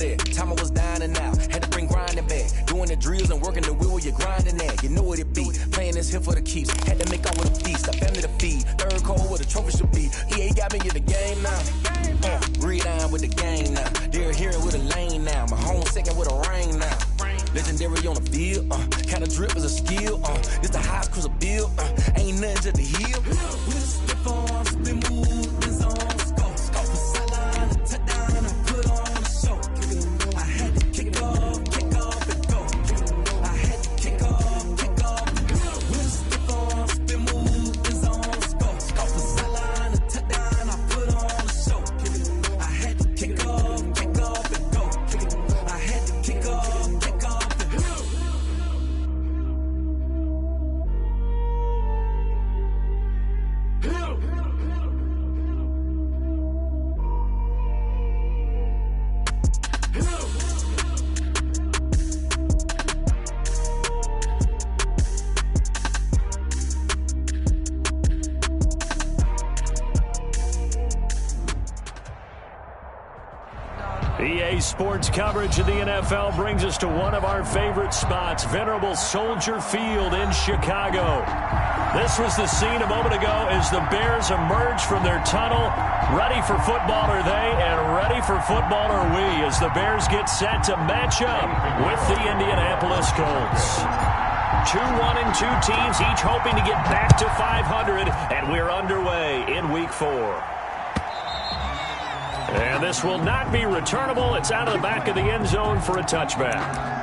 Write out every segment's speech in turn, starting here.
that. Time I was down and out. Had to bring grinding back. Doing the drills and working the wheel where you're grinding at. You know what it be. Playing this here for the keeps. Had to make off with a feast. A family to feed. Third cold where the trophy should be. EA got me in the game now. Breathe down with the game now. They're here with a lane now. My home second with a rain now. Legendary on the field. Kinda drip is a skill. This the highest cruiser bill. Ain't nothing to the hill. With a slip on, spin move, and zone. Scope the sideline, and touchdown, and put on a show. I had to kick off, and go. I had to kick off, and go. With a slip on, spin move, and zone. Scope the sideline, and touchdown, I put on a show. I had to kick off, and go. I had to kick off, and go. EA Sports coverage of the NFL brings us to one of our favorite spots, venerable Soldier Field in Chicago. This was the scene a moment ago as the Bears emerged from their tunnel. Ready for football are they, and ready for football are we, as the Bears get set to match up with the Indianapolis Colts. 2-1-2 teams, each hoping to get back to 500, and we're underway in Week 4. And this will not be returnable. It's out of the back of the end zone for a touchback.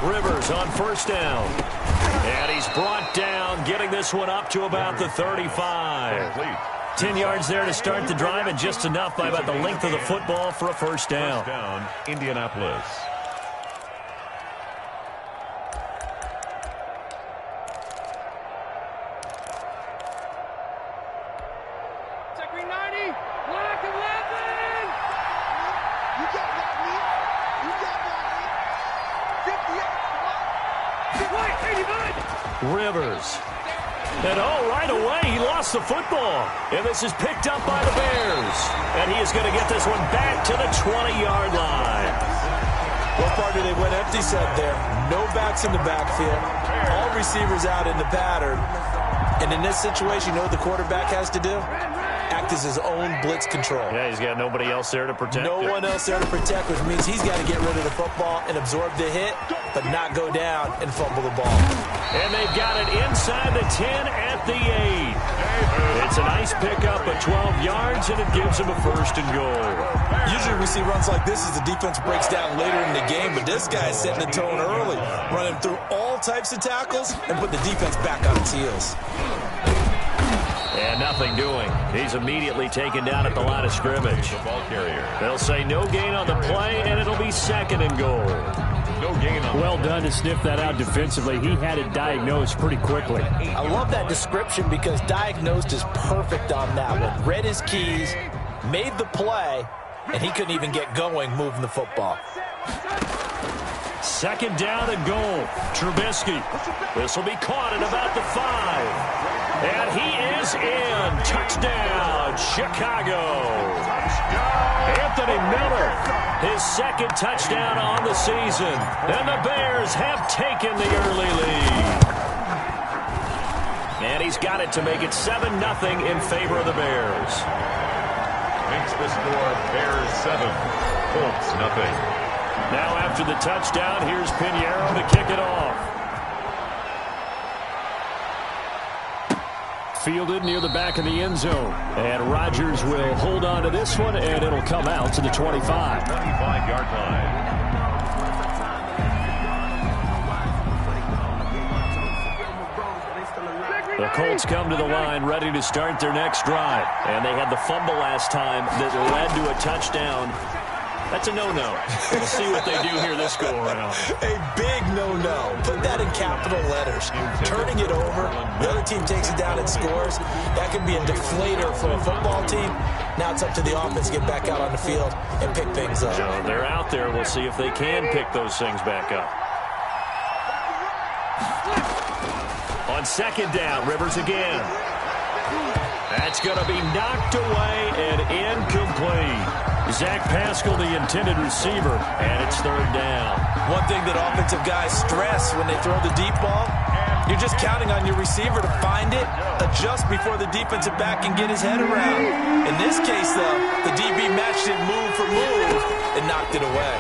Rivers on first down. And he's brought down, getting this one up to about the 35. 10 yards there to start the drive, and just enough by about the length of the football for a first down. First down, Indianapolis. Rivers. And right away, he lost the football. And this is picked up by the Bears. And he is going to get this one back to the 20-yard line. What part did they went empty set there? No backs in the backfield. All receivers out in the pattern. And in this situation, you know what the quarterback has to do? Act as his own blitz control. Yeah, he's got nobody else there to protect. No one else there to protect, which means he's got to get rid of the football and absorb the hit, but not go down and fumble the ball. And they've got it inside the 10 at the 8. It's a nice pickup of 12 yards, and it gives him a first and goal. Usually we see runs like this as the defense breaks down later in the game, but this guy is setting the tone early, running through all types of tackles and put the defense back on its heels. And nothing doing. He's immediately taken down at the line of scrimmage. The ball carrier. They'll say no gain on the play, and it'll be second and goal. No gain on. Well done to sniff that out defensively. He had it diagnosed pretty quickly. I love that description because diagnosed is perfect on that one. Read his keys, made the play, and he couldn't even get going moving the football. Second down and goal. Trubisky. This will be caught at about the 5. And he is in. Touchdown, Chicago. Anthony Miller, his second touchdown on the season. And the Bears have taken the early lead. And he's got it to make it 7-0 in favor of the Bears. Makes the score Bears 7, Colts nothing. Now after the touchdown, here's Pinheiro to kick it off. Fielded near the back of the end zone. And Rodgers will hold on to this one, and it'll come out to the 25. 25-yard line. The The Colts come to the line ready to start their next drive. And they had the fumble last time that led to a touchdown. That's a no-no. We'll see what they do here this go-around. A big no-no. Put that in capital letters. Turning it over, the other team takes it down and scores. That could be a deflator for a football team. Now it's up to the offense to get back out on the field and pick things up. So they're out there. We'll see if they can pick those things back up. On second down, Rivers again. That's going to be knocked away and incomplete. Zach Pascal, the intended receiver, and it's third down. One thing that offensive guys stress when they throw the deep ball, you're just counting on your receiver to find it, adjust before the defensive back can get his head around. In this case, though, the DB matched it move for move and knocked it away.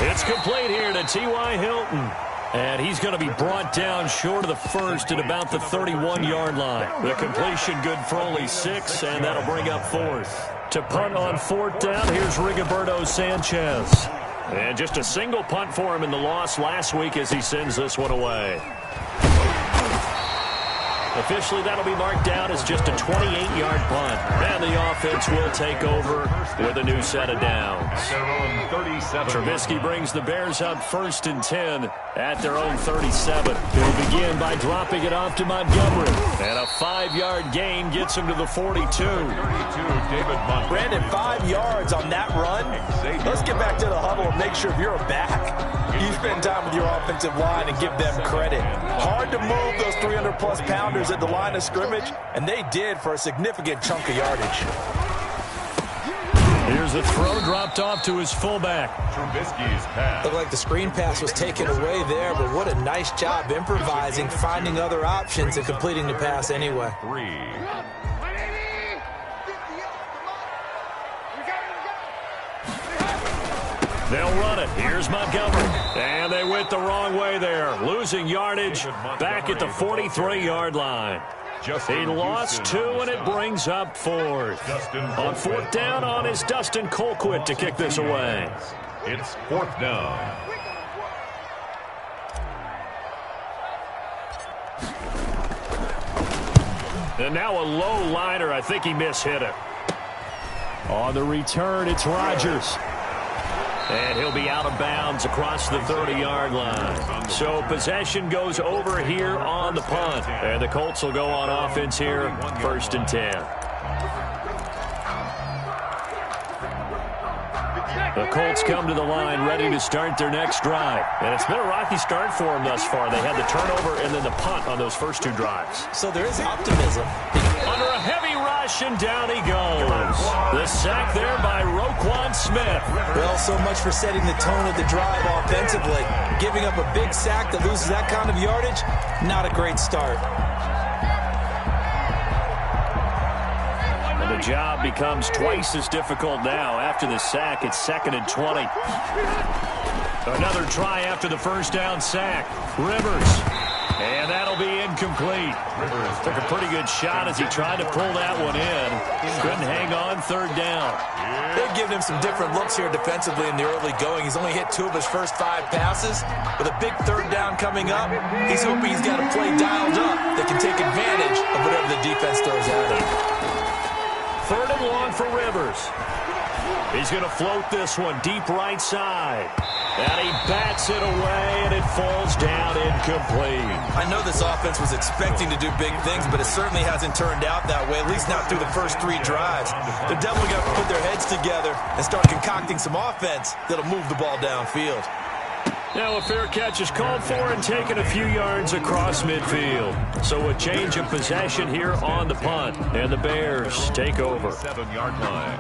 It's complete here to T.Y. Hilton. And he's going to be brought down short of the first at about the 31-yard line. The completion good for only 6, and that'll bring up fourth. To punt on fourth down, here's Rigoberto Sanchez. And just a single punt for him in the loss last week as he sends this one away. Officially, that'll be marked down as just a 28-yard punt. And the offense will take over with a new set of downs. Trubisky brings the Bears up 1st and 10 at their own 37. He'll begin by dropping it off to Montgomery. And a 5-yard gain gets him to the 42. Brandon, 5 yards on that run. Let's get back to the huddle and make sure if you're a back, you spend time with your offensive line and give them credit. Hard to move those 300-plus pounders at the line of scrimmage, and they did for a significant chunk of yardage. Here's a throw dropped off to his fullback. Trubisky's pass. Looked like the screen pass was taken away there, but what a nice job improvising, finding other options, and completing the pass anyway. 3. They'll run it. Here's Montgomery. And they went the wrong way there. Losing yardage back at the 43-yard line. He lost 2, and it brings up fourth. On fourth down on is Dustin Colquitt to kick this away. It's 4th down. And now a low liner. I think he mishit it. On the return, it's Rodgers. And he'll be out of bounds across the 30-yard line. So possession goes over here on the punt. And the Colts will go on offense here, 1st and 10. The Colts come to the line ready to start their next drive. And it's been a rocky start for them thus far. They had the turnover and then the punt on those first 2 drives. So there is optimism. Under a heavy rush, and down he goes. The sack there by Roquan Smith. Well, so much for setting the tone of the drive offensively. Giving up a big sack that loses that kind of yardage, not a great start. And the job becomes twice as difficult now. After the sack, it's 2nd and 20. Another try after the first down sack. Rivers. And that'll be incomplete. Took a pretty good shot as he tried to pull that one in. Couldn't hang on, 3rd down. They've given him some different looks here defensively in the early going. He's only hit 2 of his first 5 passes. With a big 3rd down coming up, he's hoping he's got a play dialed up that can take advantage of whatever the defense throws at him. 3rd and long for Rivers. He's going to float this one deep right side. And he bats it away, and it falls down incomplete. I know this offense was expecting to do big things, but it certainly hasn't turned out that way, at least not through the first 3 drives. They're definitely going to put their heads together and start concocting some offense that'll move the ball downfield. Now a fair catch is called for and taken a few yards across midfield. So a change of possession here on the punt, and the Bears take over. 7-yard line.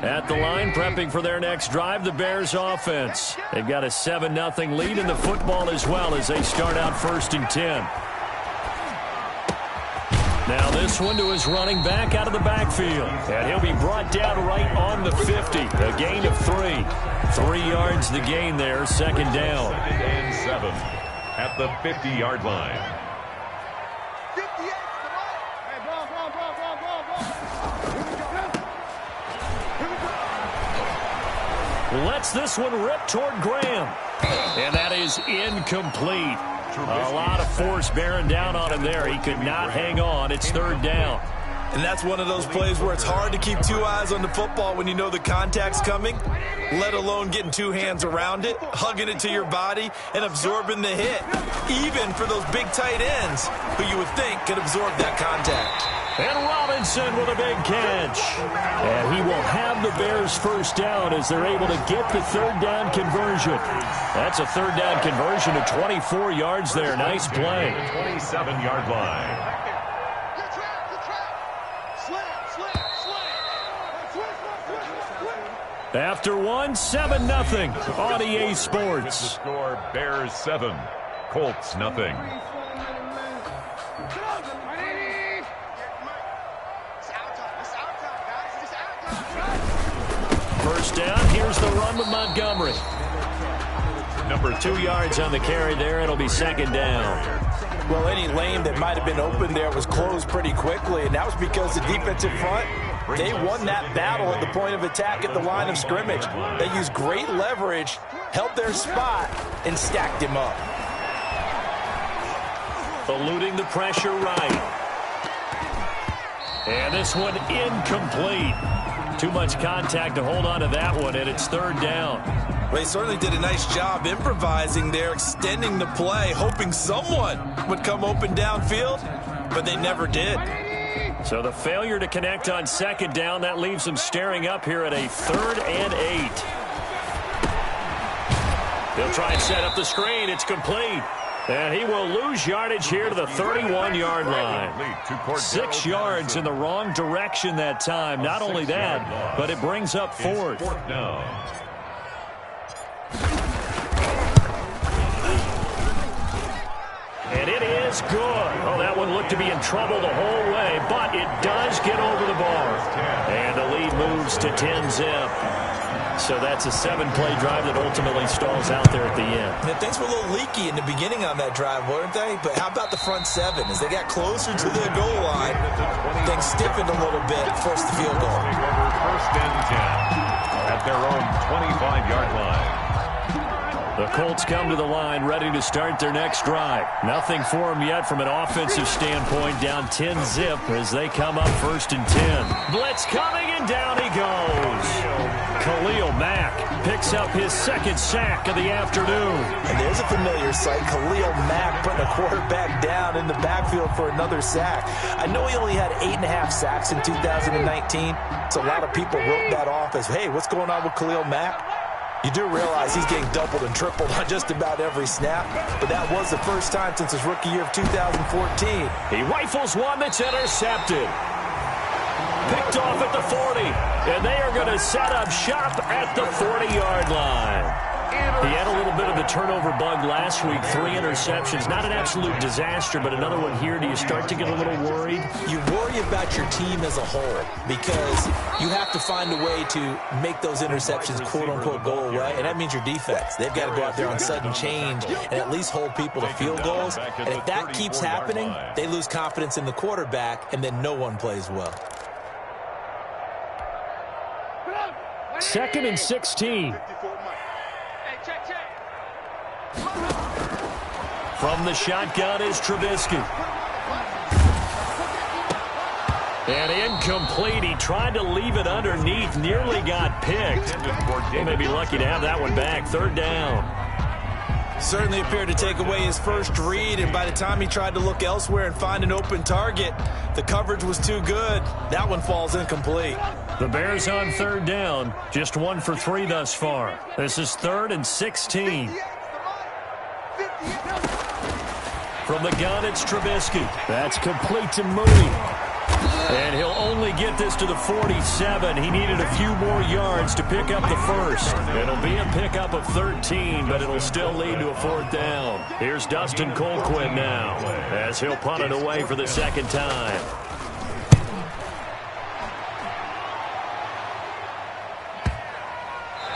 At the line, prepping for their next drive, the Bears offense. They've got a 7-0 lead in the football as well as they start out 1st and 10. Now this one to his running back out of the backfield. And he'll be brought down right on the 50. A gain of 3. 3 yards the gain there, 2nd down. 2nd and 7 at the 50-yard line. Lets this one rip toward Graham. And that is incomplete. A lot of force bearing down on him there. He could not hang on. It's third down. And that's one of those plays where it's hard to keep two eyes on the football when you know the contact's coming, let alone getting two hands around it, hugging it to your body, and absorbing the hit, even for those big tight ends who you would think could absorb that contact. And Robinson with a big catch. And he will have the Bears first down as they're able to get the third down conversion. That's a third down conversion of 24 yards there. Nice play. 27-yard line. After one, 7-0 on EA Sports. The score, Bears 7, Colts nothing. First down, here's the run with Montgomery. Number 2 yards on the carry there. It'll be second down. Well, any lane that might have been open there was closed pretty quickly, and that was because the defensive front, they won that battle at the point of attack at the line of scrimmage. They used great leverage, held their spot, and stacked him up. Eluding the pressure right. And this one incomplete. Too much contact to hold on to that one, and it's third down. Well, they certainly did a nice job improvising there, extending the play, hoping someone would come open downfield, but they never did. So the failure to connect on second down, that leaves them staring up here at a 3rd and 8. He'll try and set up the screen. It's complete. And he will lose yardage here to the 31-yard line. 6 yards in the wrong direction that time. Not only that, but it brings up fourth. And it is good. Oh, that one looked to be in trouble the whole way, but it does get over the bar. And the lead moves to 10-zip. So that's a 7-play drive that ultimately stalls out there at the end. Yeah, things were a little leaky in the beginning on that drive, weren't they? But how about the front 7? As they got closer to the goal line, things stiffened a little bit, forced the field goal. First and 10 at their own 25-yard line. The Colts come to the line ready to start their next drive. Nothing for them yet from an offensive standpoint, down 10-zip as they come up first and 10. Blitz coming, and down he goes. Khalil Mack picks up his second sack of the afternoon. And there's a familiar sight, Khalil Mack putting a quarterback down in the backfield for another sack. I know he only had 8.5 sacks in 2019, so a lot of people wrote that off as, hey, what's going on with Khalil Mack? You do realize he's getting doubled and tripled on just about every snap, but that was the first time since his rookie year of 2014. He rifles one that's intercepted. Picked off at the 40, and they are going to set up shop at the 40-yard line. He had a little bit of the turnover bug last week, 3 interceptions. Not an absolute disaster, but another one here. Do you start to get a little worried? You worry about your team as a whole because you have to find a way to make those interceptions, quote-unquote, go away, and that means your defense. They've got to go out there on sudden change and at least hold people to field goals. And if that keeps happening, they lose confidence in the quarterback, and then no one plays well. 2nd and 16. From the shotgun is Trubisky. And incomplete. He tried to leave it underneath. Nearly got picked. He may be lucky to have that one back. 3rd down. Certainly appeared to take away his first read, and by the time he tried to look elsewhere and find an open target, the coverage was too good. That one falls incomplete. The Bears on 3rd down. Just 1 for 3 thus far. This is 3rd and 16. From the gun, it's Trubisky. That's complete to Mooney. And he'll only get this to the 47. He needed a few more yards to pick up the first. It'll be a pickup of 13, but it'll still lead to a 4th down. Here's Dustin Colquitt now as he'll punt it away for the second time.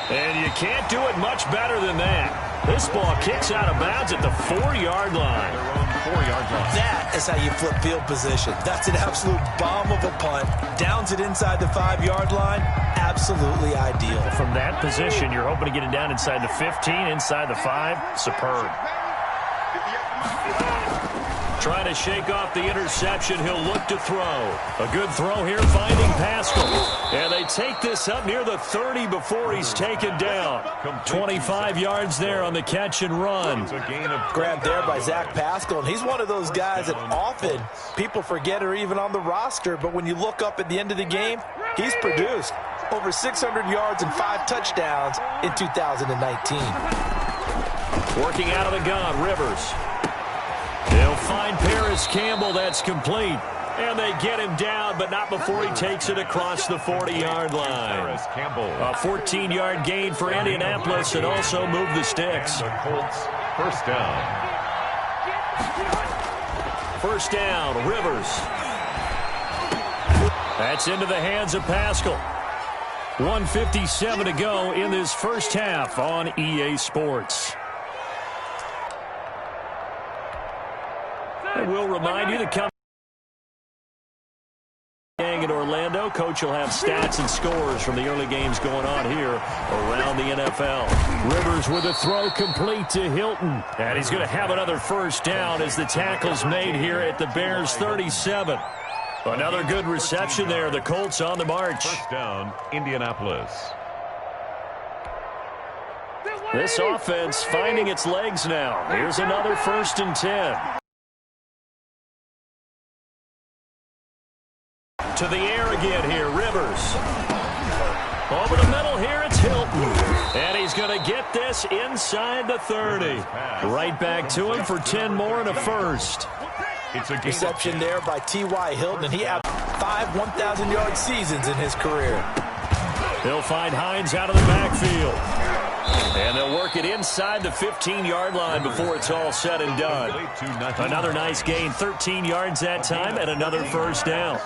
And you can't do it much better than that. This ball kicks out of bounds at the 4-yard line. That is how you flip field position. That's an absolute bomb of a punt. Downs it inside the 5-yard line. Absolutely ideal. From that position, you're hoping to get it down inside the 15, inside the 5. Superb. Trying to shake off the interception. He'll look to throw. A good throw here, finding Pascal. And they take this up near the 30 before he's taken down. 25 yards there on the catch and run. Grabbed there by Zach Pascal, and he's one of those guys that often people forget are even on the roster, but when you look up at the end of the game, he's produced over 600 yards and 5 touchdowns in 2019. Working out of the gun, Rivers. They'll find Paris Campbell. That's complete. And they get him down, but not before he takes it across the 40-yard line. A 14-yard gain for Indianapolis and also move the sticks. The Colts, first down. First down, Rivers. That's into the hands of Pascal. 1:57 to go in this first half on EA Sports. I will remind you to come in Orlando. Coach will have stats and scores from the early games going on here around the NFL. Rivers with a throw complete to Hilton. And he's going to have another first down as the tackle's made here at the Bears 37. Another good reception there. The Colts on the march. First down, Indianapolis. This offense finding its legs now. Here's another 1st and 10. To the air again here, Rivers. Over the middle here, it's Hilton. And he's going to get this inside the 30. Right back to him for 10 more and a first. It's a reception there by T.Y. Hilton, and he had 5 1,000-yard seasons in his career. They'll find Hines out of the backfield. And they'll work it inside the 15-yard line before it's all said and done. Another nice gain, 13 yards that time, and another first down.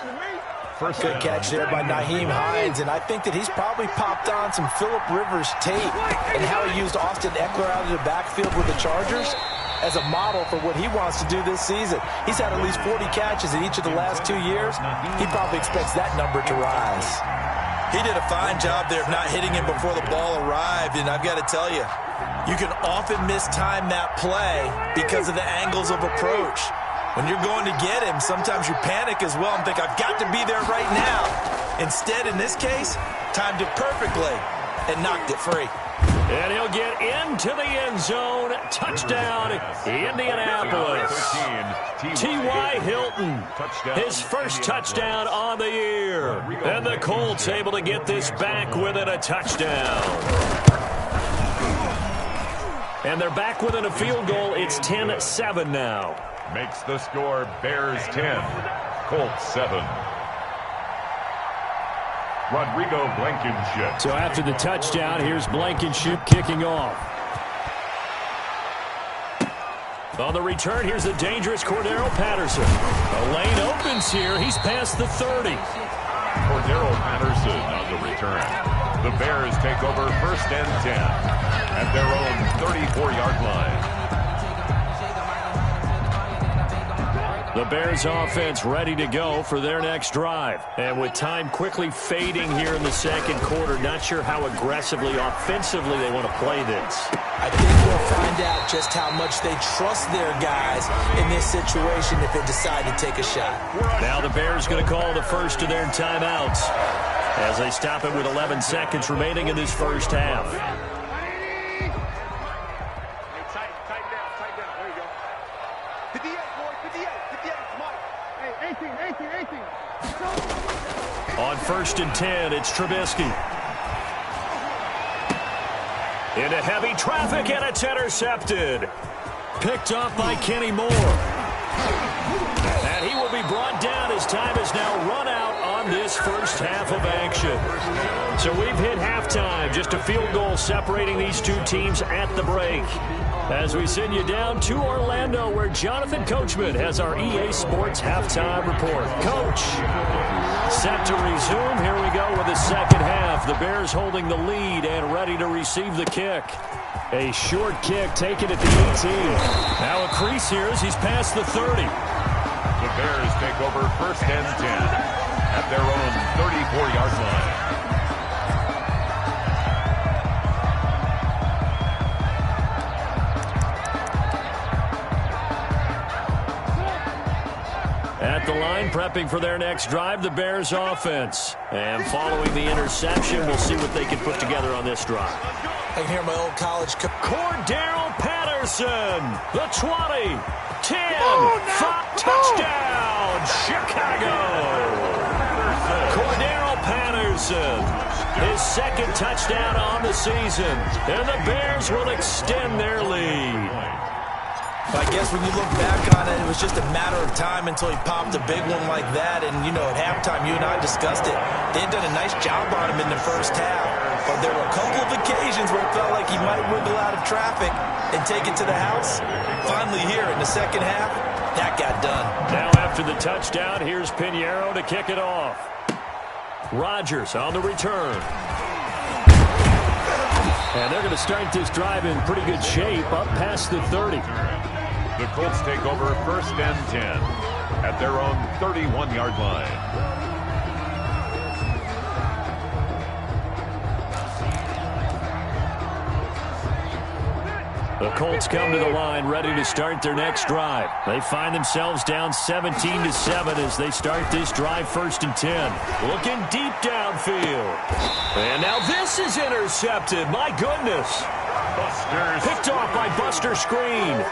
Good catch there by Nyheim Hines, and I think that he's probably popped on some Phillip Rivers tape and how he used Austin Eckler out of the backfield with the Chargers as a model for what he wants to do this season. He's had at least 40 catches in each of the last 2 years. He probably expects that number to rise. He did a fine job there of not hitting him before the ball arrived, and I've got to tell you, you can often mistime that play because of the angles of approach. When you're going to get him, sometimes you panic as well and think, I've got to be there right now. Instead, in this case, timed it perfectly and knocked it free. And he'll get into the end zone. Touchdown, Indianapolis. T.Y. Hilton, his first touchdown on the year. And the Colts able to get this back within a touchdown. And they're back within a field goal. It's 10-7 now. Makes the score Bears 10, Colts 7. Rodrigo Blankenship. So after the touchdown, here's Blankenship kicking off. On the return, here's the dangerous Cordero Patterson. A lane opens here. He's past the 30. Cordero Patterson on the return. The Bears take over 1st and 10 at their own 34-yard line. The Bears offense ready to go for their next drive. And with time quickly fading here in the second quarter, not sure how aggressively, offensively they want to play this. I think we'll find out just how much they trust their guys in this situation if they decide to take a shot. Now the Bears going to call the first of their timeouts as they stop it with 11 seconds remaining in this first half. On 1st and 10, it's Trubisky. Into heavy traffic, and it's intercepted. Picked off by Kenny Moore. And he will be brought down as time is now run out on this first half of action. So we've hit halftime, just a field goal separating these two teams at the break. As we send you down to Orlando, where Jonathan Coachman has our EA Sports halftime report. Coach, set to resume. Here we go with the second half. The Bears holding the lead and ready to receive the kick. A short kick taken at the 18. Now a crease here as he's past the 30. The Bears take over 1st and 10 at their own 34-yard line. And prepping for their next drive, the Bears offense. And following the interception, we'll see what they can put together on this drive. I can hear my old college Cordarrelle Patterson, the 20, 10, 5, touchdown, Chicago. Cordarrelle Patterson, his second touchdown on the season, and the Bears will extend their lead. I guess when you look back on it, it was just a matter of time until he popped a big one like that. And, you know, at halftime, you and I discussed it. They had done a nice job on him in the first half. But there were a couple of occasions where it felt like he might wiggle out of traffic and take it to the house. Finally here in the second half, that got done. Now after the touchdown, here's Pinheiro to kick it off. Rodgers on the return. And they're going to start this drive in pretty good shape, up past the 30. The Colts take over 1st and 10 at their own 31-yard line. The Colts come to the line ready to start their next drive. They find themselves down 17-7 as they start this drive 1st and 10. Looking deep downfield. And now this is intercepted. My goodness. Picked off by Buster Screen.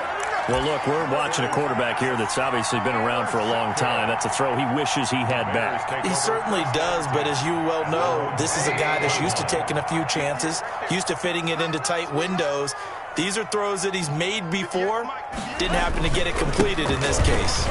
Well, look, we're watching a quarterback here that's obviously been around for a long time. That's a throw he wishes he had back. He certainly does, but as you well know, this is a guy that's used to taking a few chances, used to fitting it into tight windows. These are throws that he's made before. Didn't happen to get it completed in this case.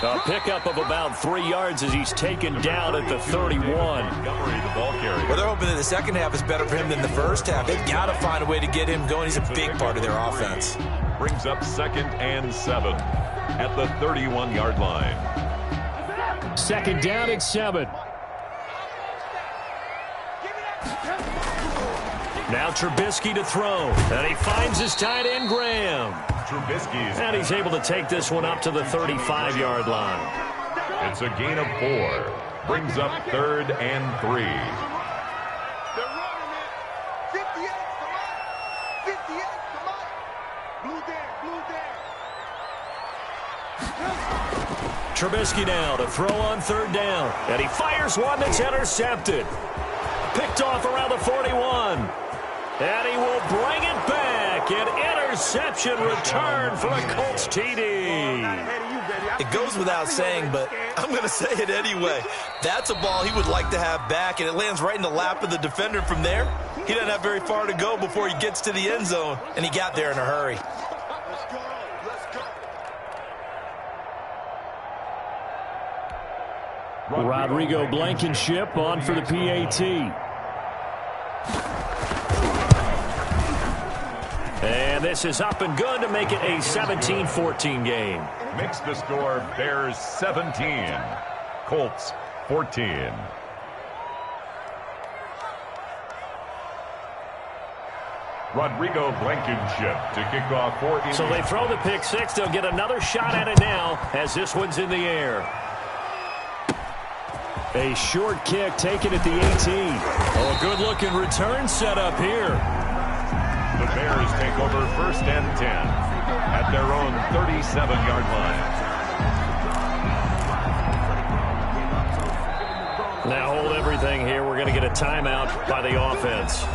A pickup of about 3 yards as he's taken down at the 31. Well, they're hoping that the second half is better for him than the first half. They've got to find a way to get him going. He's a big part of their offense. Brings up 2nd and 7 at the 31-yard line. Second down at 7. Now Trubisky to throw. And he finds his tight end, Graham. And he's able to take this one up to the 35-yard line. It's a gain of 4. Brings up 3rd and 3. Trubisky now to throw on 3rd down. And he fires one that's intercepted. Picked off around the 41. And he will bring it back. An interception return for a Colts TD. It goes without saying, but I'm going to say it anyway. That's a ball he would like to have back, and it lands right in the lap of the defender from there. He doesn't have very far to go before he gets to the end zone, and he got there in a hurry. Rodrigo Blankenship on for the PAT. And this is up and good to make it a 17-14 game. Makes the score Bears 17, Colts 14. Rodrigo Blankenship to kick off for Indy. So they throw the pick six. They'll get another shot at it now as this one's in the air. A short kick taken at the 18. Oh, a good-looking return set up here. The Bears take over 1st and 10 at their own 37-yard line. Now hold everything here. We're going to get a timeout by the offense.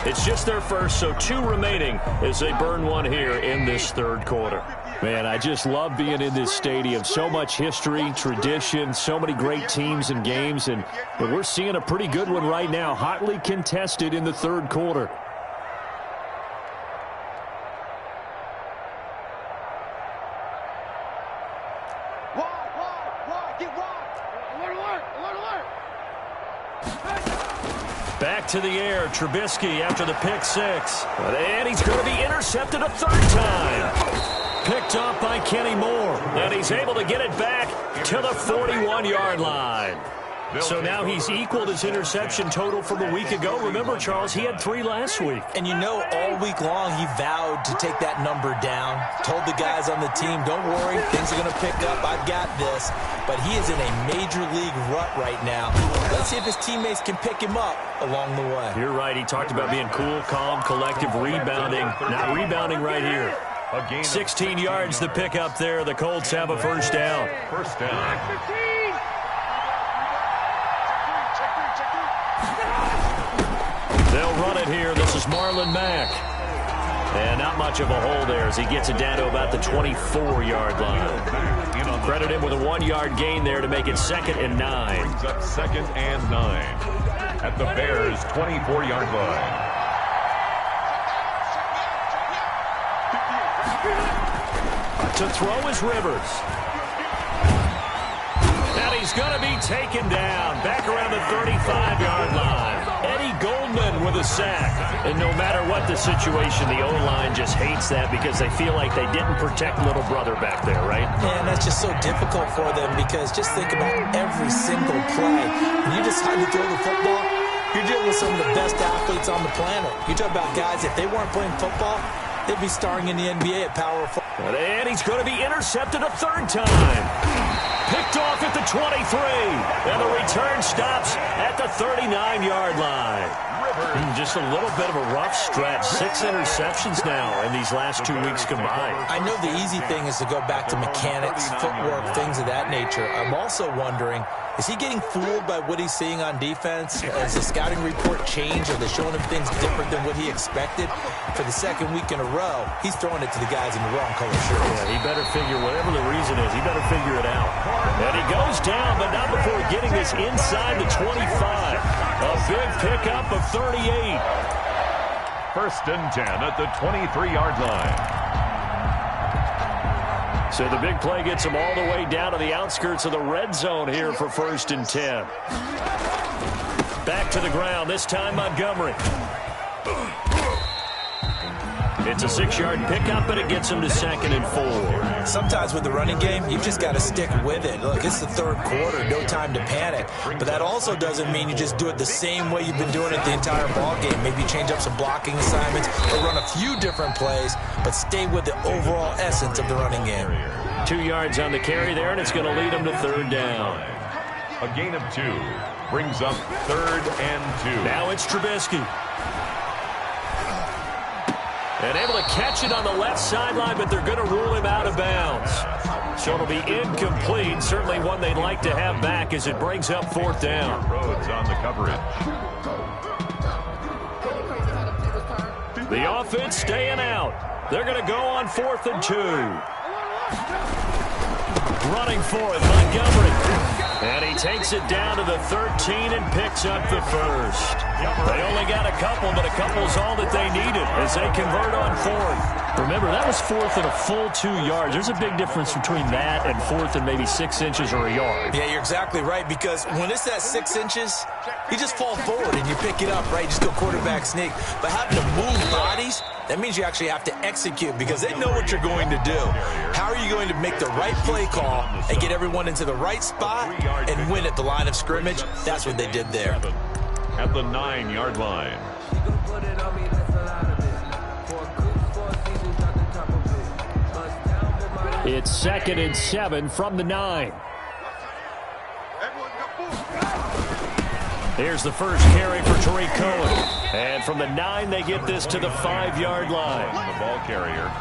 It's just their first, so 2 remaining as they burn one here in this 3rd quarter. Man, I just love being in this stadium. So much history, tradition, so many great teams and games, and we're seeing a pretty good one right now, hotly contested in the 3rd quarter. Back to the air, Trubisky after the pick six. And he's going to be intercepted a 3rd time. Picked off by Kenny Moore. And he's able to get it back to the 41-yard line. So now he's equaled his interception total from a week ago. Remember, Charles, he had 3 last week. And you know, all week long he vowed to take that number down. Told the guys on the team, don't worry, things are going to pick up. I've got this. But he is in a major league rut right now. Let's see if his teammates can pick him up along the way. You're right. He talked about being cool, calm, collective, rebounding. Not rebounding right here. A gain 16 yards to pick up there. The Colts have a first down. First down. They'll run it here. This is Marlon Mack. And not much of a hole there as he gets it down to about the 24-yard line. Credit him with a 1-yard gain there to make it 2nd and 9. Brings up 2nd and 9 at the Bears' 24-yard line. To throw is Rivers. And he's going to be taken down back around the 35-yard line. Eddie Goldman with a sack. And no matter what the situation, the O-line just hates that because they feel like they didn't protect little brother back there, right? And that's just so difficult for them because just think about every single play. When you decide to throw the football, you're dealing with some of the best athletes on the planet. You talk about guys, if they weren't playing football, they'd be starring in the NBA at Power 4. And he's going to be intercepted a 3rd time. Picked off at the 23. And the return stops at the 39-yard line. Just a little bit of a rough stretch. 6 interceptions now in these last 2 weeks combined. I know the easy thing is to go back to mechanics, footwork, things of that nature. I'm also wondering, is he getting fooled by what he's seeing on defense? Has the scouting report changed? Are they showing him things different than what he expected? For the 2nd week in a row, he's throwing it to the guys in the wrong color shirts. Yeah, he better figure, whatever the reason is, he better figure it out. And he goes down, but not before getting this inside the 25. A big pickup of 38. 1st and 10 at the 23-yard line. So the big play gets him all the way down to the outskirts of the red zone here for 1st and 10. Back to the ground, this time Montgomery. It's a 6-yard pickup, but it gets him to 2nd and 4. Sometimes with the running game, you've just got to stick with it. Look, it's the 3rd quarter, no time to panic. But that also doesn't mean you just do it the same way you've been doing it the entire ball game. Maybe change up some blocking assignments or run a few different plays, but stay with the overall essence of the running game. 2 yards on the carry there, and it's going to lead him to 3rd down. A gain of 2 brings up 3rd and 2. Now it's Trubisky. And able to catch it on the left sideline, but they're going to rule him out of bounds. So it'll be incomplete. Certainly one they'd like to have back as it brings up 4th down. Rhodes on the coverage. The offense staying out. They're going to go on 4th and 2. Running for it, Montgomery. And he takes it down to the 13 and picks up the 1st. They only got a couple, but a couple's all that they needed as they convert on 4th. Remember, that was 4th and a full 2 yards. There's a big difference between that and 4th and maybe 6 inches or a yard. Yeah, you're exactly right, because when it's that 6 inches, you just fall forward and you pick it up, right? Just go quarterback sneak. But having to move bodies, that means you actually have to execute because they know what you're going to do. How are you going to make the right play call and get everyone into the right spot and win at the line of scrimmage? That's what they did there. At the 9-yard line. It's 2nd and 7 from the 9. Here's the first carry for Tariq Cohen. And from the 9, they get this to the 5-yard line. The ball carrier.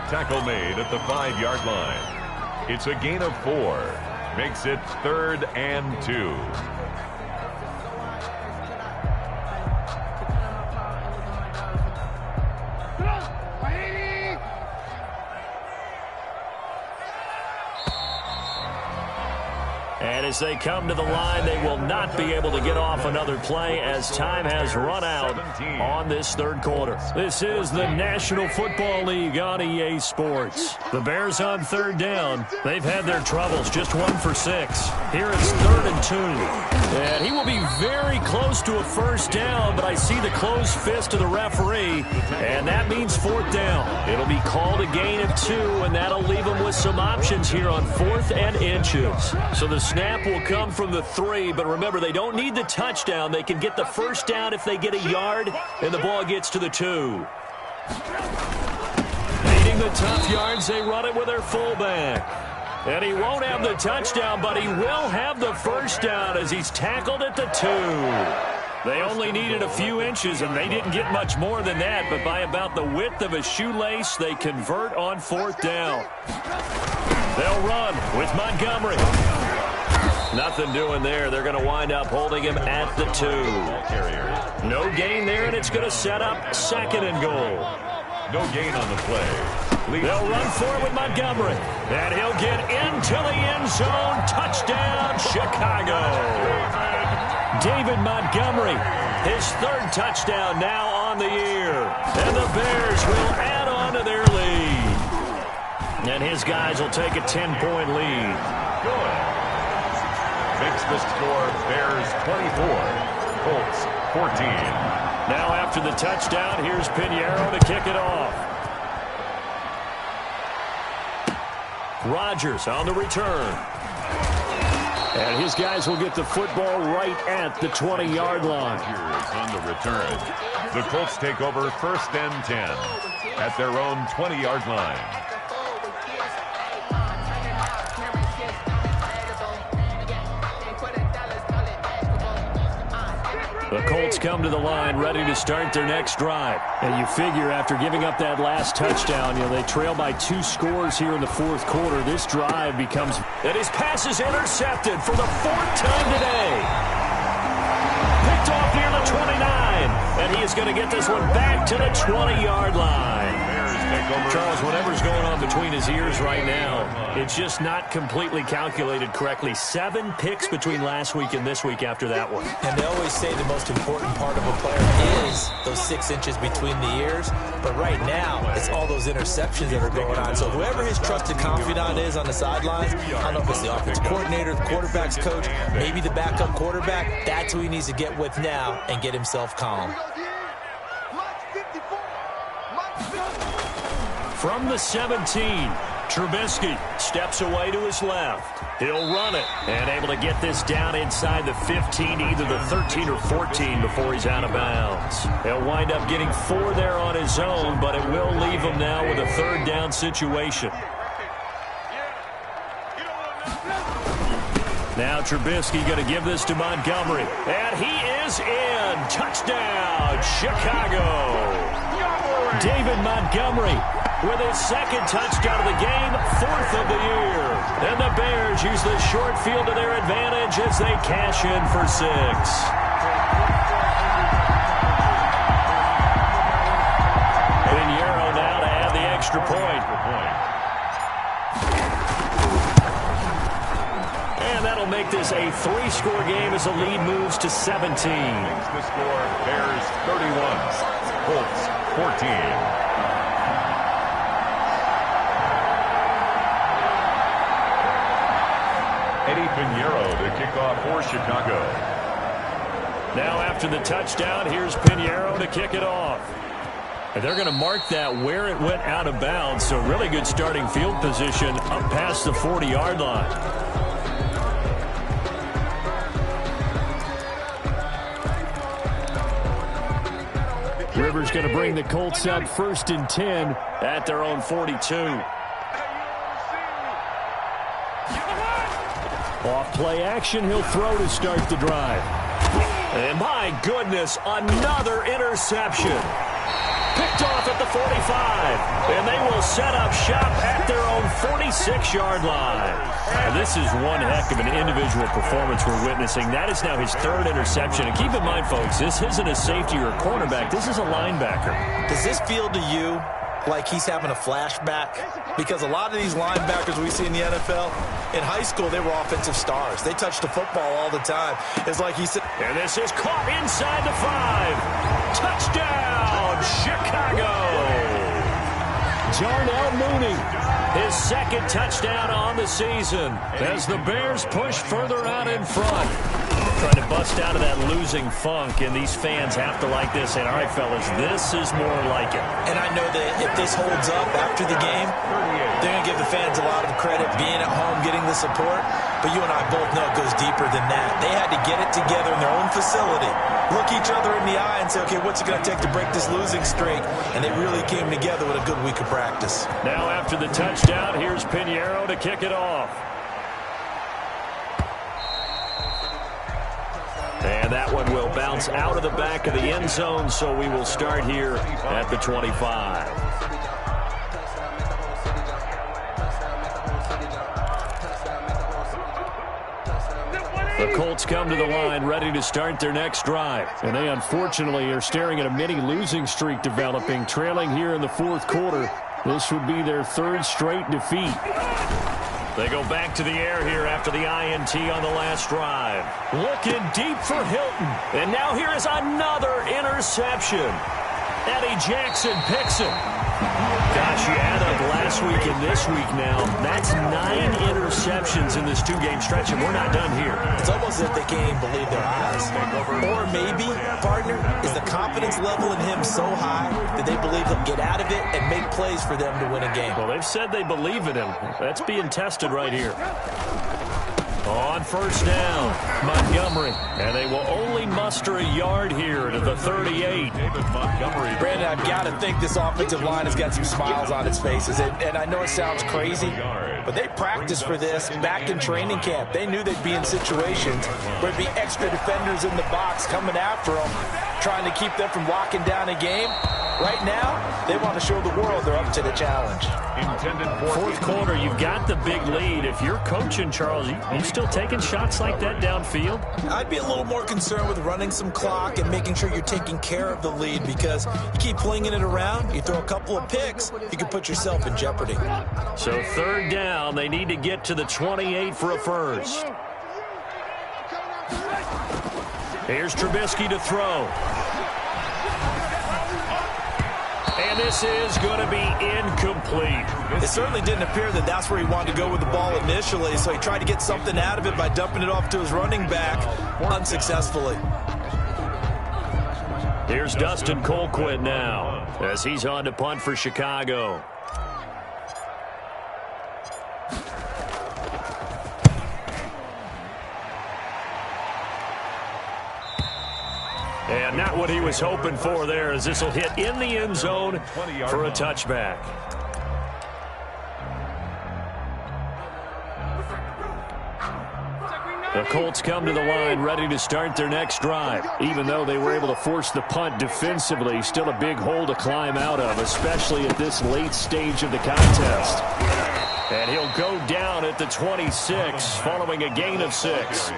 Tackle made at the 5-yard line. It's a gain of 4. Makes it 3rd and 2. And as they come to the line, they will not be able to get off another play as time has run out on this 3rd quarter. This is the National Football League on EA Sports. The Bears on 3rd down. They've had their troubles, just 1 for 6. Here it's 3rd and 2. And he will be very close to a first down, but I see the closed fist of the referee, and that means 4th down. It'll be called a gain of 2, and that'll leave them with some options here on 4th and inches. So the snap will come from the 3, but remember, they don't need the touchdown. They can get the first down if they get a yard, and the ball gets to the 2. Needing the tough yards, they run it with their fullback. And he won't have the touchdown, but he will have the first down as he's tackled at the 2. They only needed a few inches, and they didn't get much more than that, but by about the width of a shoelace, they convert on 4th down. They'll run with Montgomery. Nothing doing there. They're going to wind up holding him at the 2. No gain there, and it's going to set up 2nd and goal. No gain on the play. They'll run for it with Montgomery, and he'll get into the end zone. Touchdown, Chicago. David Montgomery, his 3rd touchdown now on the year. And the Bears will add on to their lead. And his guys will take a 10-point lead. Good. Makes the score Bears 24, Colts 14. Now after the touchdown, here's Pinheiro to kick it off. Rodgers on the return. And his guys will get the football right at the 20-yard line. Rodgers on the return. The Colts take over 1st and 10 at their own 20-yard line. The Colts come to the line ready to start their next drive. And you figure after giving up that last touchdown, they trail by 2 scores here in the 4th quarter. This drive becomes... And his pass is intercepted for the 4th time today. Picked off near the 29. And he is going to get this one back to the 20-yard line. Charles, whatever's going on between his ears right now, it's just not completely calculated correctly. 7 picks between last week and this week after that one. And they always say the most important part of a player is those 6 inches between the ears. But right now, it's all those interceptions that are going on. So whoever his trusted confidant is on the sidelines, I don't know if it's the offensive coordinator, the quarterback's coach, maybe the backup quarterback, that's who he needs to get with now and get himself calm. From the 17, Trubisky steps away to his left. He'll run it and able to get this down inside the 15, either the 13 or 14 before he's out of bounds. He'll wind up getting 4 there on his own, but it will leave him now with a 3rd down situation. Now Trubisky going to give this to Montgomery, and he is in. Touchdown, Chicago. David Montgomery with his 2nd touchdown of the game, 4th of the year. And the Bears use the short field to their advantage as they cash in for 6. Pinheiro now to add the extra point. And that'll make this a 3-score game as the lead moves to 17. The score, Bears 31, Colts 14. Eddie Pinheiro to kick off for Chicago. Now after the touchdown, here's Pinheiro to kick it off. And they're going to mark that where it went out of bounds, so really good starting field position up past the 40-yard line. Rivers going to bring the Colts up 1st and 10 at their own 42. Off play action, he'll throw to start the drive. And my goodness, another interception. Picked off at the 45. And they will set up shop at their own 46-yard line. And this is one heck of an individual performance we're witnessing. That is now his 3rd interception. And keep in mind, folks, this isn't a safety or a cornerback. This is a linebacker. Does this feel to you like he's having a flashback? Because a lot of these linebackers we see in the NFL, in high school, they were offensive stars. They touched the football all the time. It's like he said. And this is caught inside the 5. Touchdown, Chicago. Darnell Mooney, his 2nd touchdown on the season as the Bears push further out in front. Trying to bust out of that losing funk, and these fans have to like this. And all right, fellas, this is more like it. And I know that if this holds up after the game, they're going to give the fans a lot of credit being at home, getting the support. But you and I both know it goes deeper than that. They had to get it together in their own facility, look each other in the eye and say, okay, what's it going to take to break this losing streak? And they really came together with a good week of practice. Now after the touchdown, here's Pinheiro to kick it off. And And that one will bounce out of the back of the end zone, so we will start here at the 25. The Colts come to the line ready to start their next drive. And they unfortunately are staring at a mini losing streak developing, trailing here in the fourth quarter. This would be their third straight defeat. They go back to the air here after the INT on the last drive. Looking deep for Hilton. And now here is another interception. Eddie Jackson picks it. Gosh, you add up last week and this week now. That's 9 interceptions in this two-game stretch, and we're not done here. It's almost as if they can't even believe their eyes. Or maybe, partner, is the confidence level in him so high that they believe he'll get out of it and make plays for them to win a game. Well, they've said they believe in him. That's being tested right here. On first down, Montgomery. And they will only muster a yard here to the 38. David Montgomery. Brandon, I've got to think this offensive line has got some smiles on its faces. And I know it sounds crazy, but they practiced for this back in training camp. They knew they'd be in situations where there'd be extra defenders in the box coming after them, trying to keep them from locking down a game. Right now, they want to show the world they're up to the challenge. Fourth quarter, you've got the big lead. If you're coaching, Charles, you still taking shots like that downfield? I'd be a little more concerned with running some clock and making sure you're taking care of the lead, because you keep flinging it around, you throw a couple of picks, you can put yourself in jeopardy. So third down, they need to get to the 28 for a first. Here's Trubisky to throw. And this is going to be incomplete. It certainly didn't appear that that's where he wanted to go with the ball initially, so he tried to get something out of it by dumping it off to his running back unsuccessfully. Here's Dustin Colquitt now as he's on to punt for Chicago. And not what he was hoping for there, as this will hit in the end zone for a touchback. The Colts come to the line ready to start their next drive. Even though they were able to force the punt defensively, still a big hole to climb out of, especially at this late stage of the contest. And he'll go down at the 26 following a gain of 6.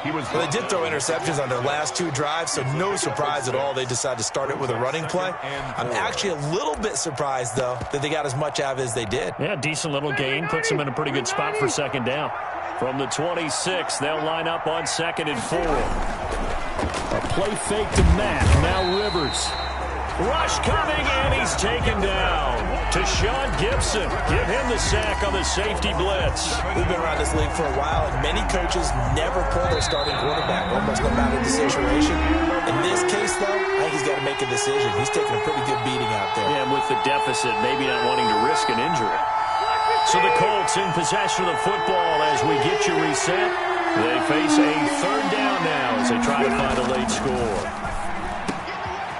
Well, they did throw interceptions on their last 2 drives, so no surprise at all they decided to start it with a running play. I'm actually a little bit surprised, though, that they got as much out of it as they did. Yeah, decent little gain. Puts them in a pretty good spot for second down. From the 26, they'll line up on 2nd and 4. A play fake to Matt. Now Rivers. Rush coming, and he's taken down. To Sean Gibson. Give him the sack on the safety blitz. We've been around this league for a while, and many coaches never pull their starting quarterback, almost no matter the situation. In this case, though, I think he's got to make a decision. He's taking a pretty good beating out there. Yeah, and with the deficit, maybe not wanting to risk an injury. So the Colts in possession of the football as we get you reset. They face a third down now as they try to find a late score.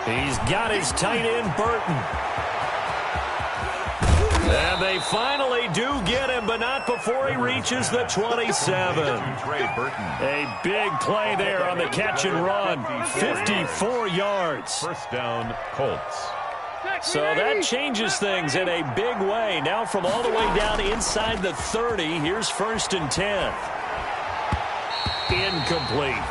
He's got his tight end, Burton. And they finally do get him, but not before he reaches the 27. A big play there on the catch and run. 54 yards. First down, Colts. So that changes things in a big way. Now from all the way down inside the 30, here's 1st and 10. Incomplete.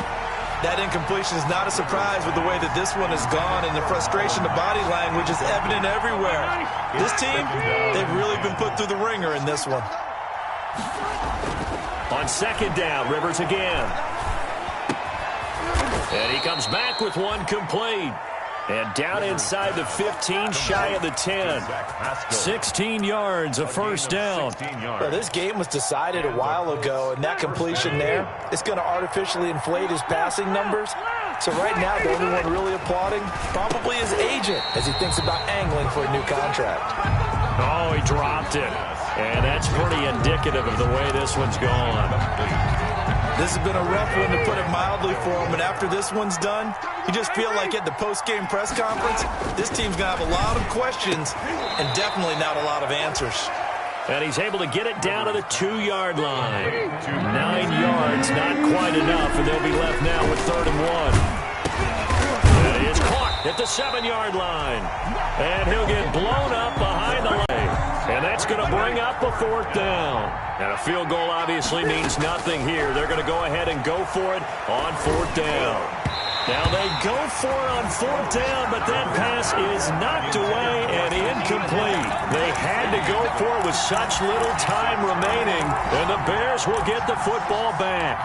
That incompletion is not a surprise with the way that this one has gone, and the frustration, the body language is evident everywhere. This team, they've really been put through the ringer in this one. On 2nd down, Rivers again. And he comes back with one complete. And down inside the 15, shy of the 10. 16 yards, a first down. Well, this game was decided a while ago, and that completion there, it's going to artificially inflate his passing numbers. So right now, the only one really applauding probably his agent as he thinks about angling for a new contract. Oh, he dropped it. And that's pretty indicative of the way this one's gone. This has been a rough one, to put it mildly, for him. And after this one's done, you just feel like at the post-game press conference, this team's going to have a lot of questions and definitely not a lot of answers. And he's able to get it down to the 2-yard line. 9 yards, not quite enough, and they'll be left now with 3rd and 1. And he is caught at the 7-yard line. And he'll get blown up behind the line. And that's going to bring up a 4th down. And a field goal obviously means nothing here. They're going to go ahead and go for it on 4th down. Now they go for it on 4th down, but that pass is knocked away and incomplete. They had to go for it with such little time remaining, and the Bears will get the football back.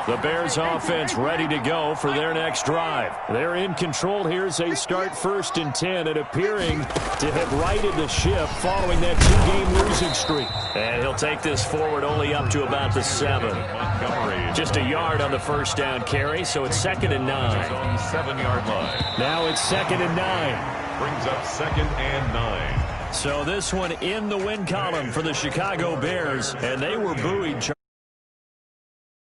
The Bears offense ready to go for their next drive. They're in control here as they start 1st and 10 and appearing to have righted the ship following that 2-game losing streak. And he'll take this forward only up to about the 7. Just a yard on the 1st down carry, so it's 2nd and 9. On 7-yard line. Now it's 2nd and 9. Brings up 2nd and 9. So this one in the win column for the Chicago Bears, and they were buoyed.